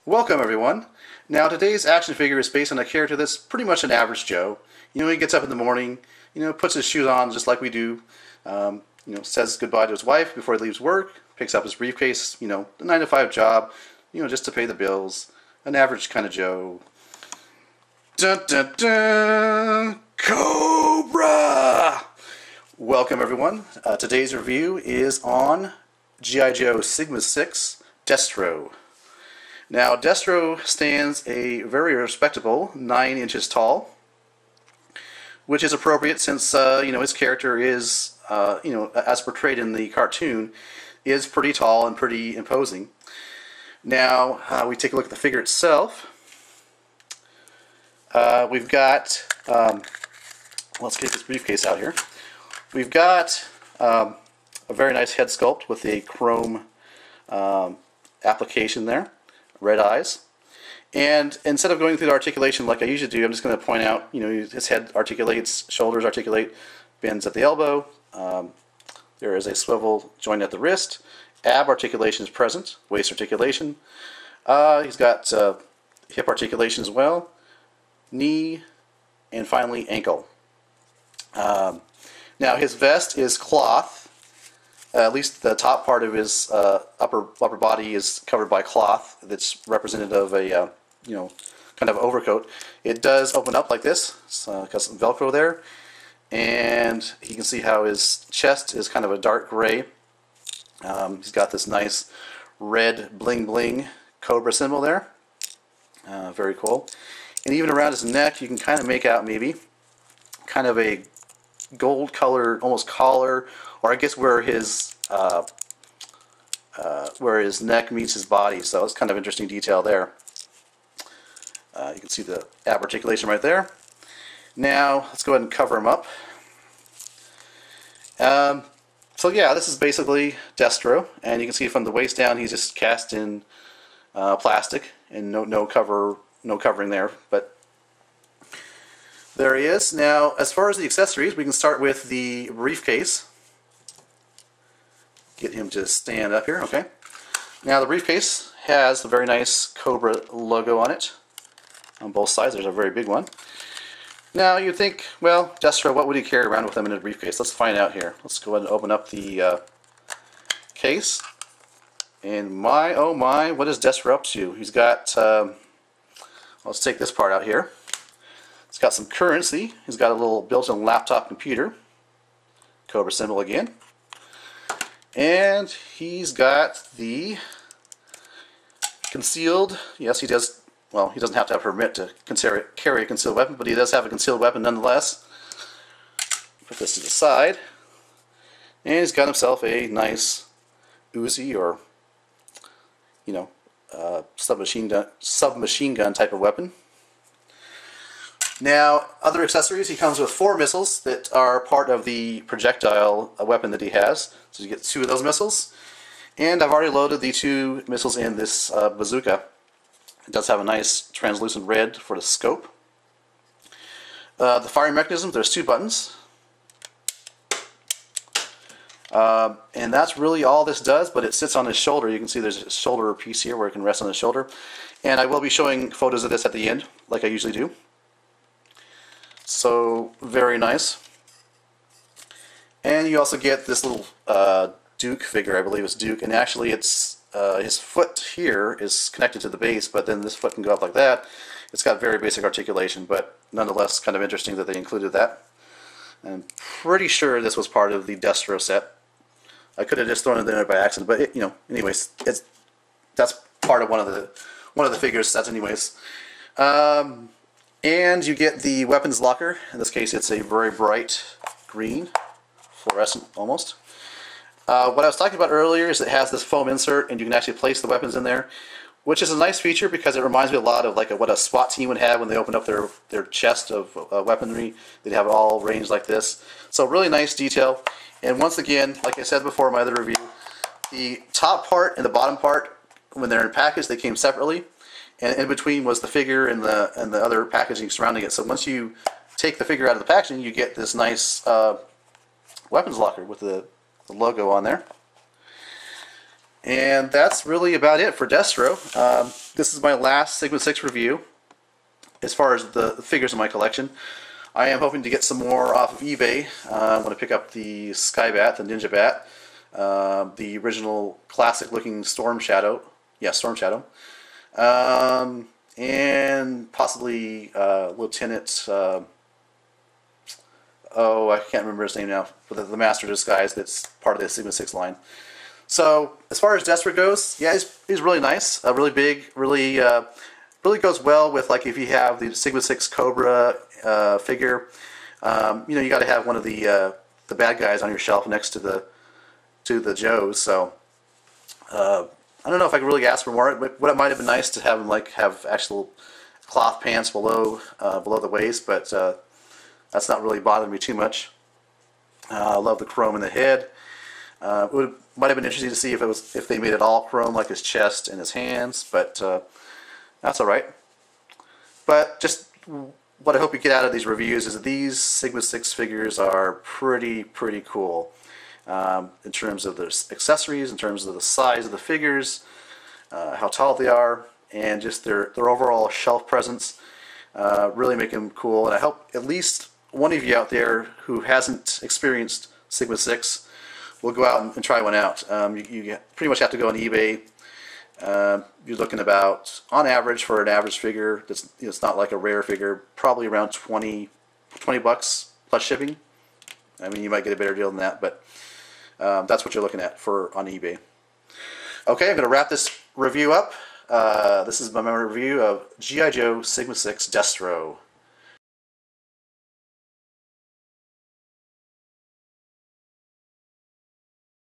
Welcome everyone. Now today's action figure is based on a character that's pretty much an average Joe. He gets up in the morning, puts his shoes on just like we do, says goodbye to his wife before he leaves work, picks up his briefcase, the 9-to-5 job, just to pay the bills. An average kind of Joe. Dun dun dun! Cobra! Welcome everyone. Today's review is on G.I. Joe Sigma 6 Destro. Now, Destro stands a very respectable 9 inches tall, which is appropriate since, his character is, as portrayed in the cartoon, is pretty tall and pretty imposing. Now, we take a look at the figure itself. We've got, let's get this briefcase out here. We've got a very nice head sculpt with a chrome application there. Red eyes. And instead of going through the articulation like I usually do, I'm just going to point out, his head articulates, shoulders articulate, bends at the elbow. There is a swivel joint at the wrist. Ab articulation is present. Waist articulation. He's got hip articulation as well. Knee, and finally ankle. Now his vest is cloth. At least the top part of his upper body is covered by cloth that's representative of a kind of overcoat. It does open up like this. It's got some Velcro there, and you can see how his chest is kind of a dark gray. He's got this nice red bling bling Cobra symbol there. Very cool. And even around his neck, you can kind of make out maybe kind of a gold color, almost collar, or I guess where his neck meets his body. So it's kind of interesting detail there. You can see the ab articulation right there. Now let's go ahead and cover him up. So yeah, this is basically Destro, and you can see from the waist down he's just cast in plastic and no covering there, but there he is. Now, as far as the accessories, we can start with the briefcase. Get him to stand up here, okay. Now the briefcase has a very nice Cobra logo on it. On both sides, there's a very big one. Now you'd think, well, Destro, what would he carry around with him in a briefcase? Let's find out here. Let's go ahead and open up the case. And my, oh my, what is Destro up to? He's got, let's take this part out here. It's got some currency. He's got a little built-in laptop computer. Cobra symbol again. And he's got the concealed, yes he does, well he doesn't have to have a permit to carry a concealed weapon, but he does have a concealed weapon nonetheless. Put this to the side. And he's got himself a nice Uzi or, submachine gun type of weapon. Now, other accessories, he comes with 4 missiles that are part of the projectile weapon that he has. So you get 2 of those missiles. And I've already loaded the 2 missiles in this bazooka. It does have a nice translucent red for the scope. The firing mechanism, there's 2 buttons. And that's really all this does, but it sits on his shoulder. You can see there's a shoulder piece here where it can rest on his shoulder. And I will be showing photos of this at the end, like I usually do. So, very nice. And you also get this little Duke figure, I believe it's Duke, and actually it's his foot here is connected to the base, but then this foot can go up like that. It's got very basic articulation, but nonetheless kind of interesting that they included that. I'm pretty sure this was part of the Destro set. I could have just thrown it in there by accident, but anyways, that's part of one of the figures sets anyways. And you get the weapons locker. In this case, it's a very bright green, fluorescent almost. What I was talking about earlier is it has this foam insert, and you can actually place the weapons in there, which is a nice feature because it reminds me a lot of like what a SWAT team would have when they open up their chest of weaponry. They'd have it all arranged like this. So really nice detail. And once again, like I said before in my other review, the top part and the bottom part, when they're in package, they came separately. And in between was the figure and the other packaging surrounding it. So once you take the figure out of the packaging, you get this nice weapons locker with the logo on there. And that's really about it for Destro. This is my last Sigma 6 review as far as the figures in my collection. I am hoping to get some more off of eBay. I'm going to pick up the Skybat, the Ninja Bat, the original classic looking Storm Shadow. Yeah, Storm Shadow. And possibly Lieutenant, oh, I can't remember his name now, but the Master Disguise that's part of the Sigma 6 line. So, as far as Destro goes, yeah, he's really nice, really big, really goes well with, like, if you have the Sigma 6 Cobra figure, you know, you got to have one of the bad guys on your shelf next to the Joes. So, I don't know if I could really ask for more. What it might have been nice to have him have actual cloth pants below the waist, but that's not really bothering me too much. I love the chrome in the head. Might have been interesting to see if they made it all chrome, like his chest and his hands, but that's all right. But just what I hope you get out of these reviews is that these Sigma 6 figures are pretty cool. In terms of their accessories, in terms of the size of the figures, how tall they are, and just their overall shelf presence, really make them cool. And I hope at least one of you out there who hasn't experienced Sigma 6 will go out and try one out. You pretty much have to go on eBay. You're looking about, on average, for an average figure that's, you know, it's not like a rare figure, probably around 20 bucks plus shipping. I mean, you might get a better deal than that, but that's what you're looking at on eBay. Okay, I'm going to wrap this review up. This is my review of G.I. Joe Sigma 6 Destro.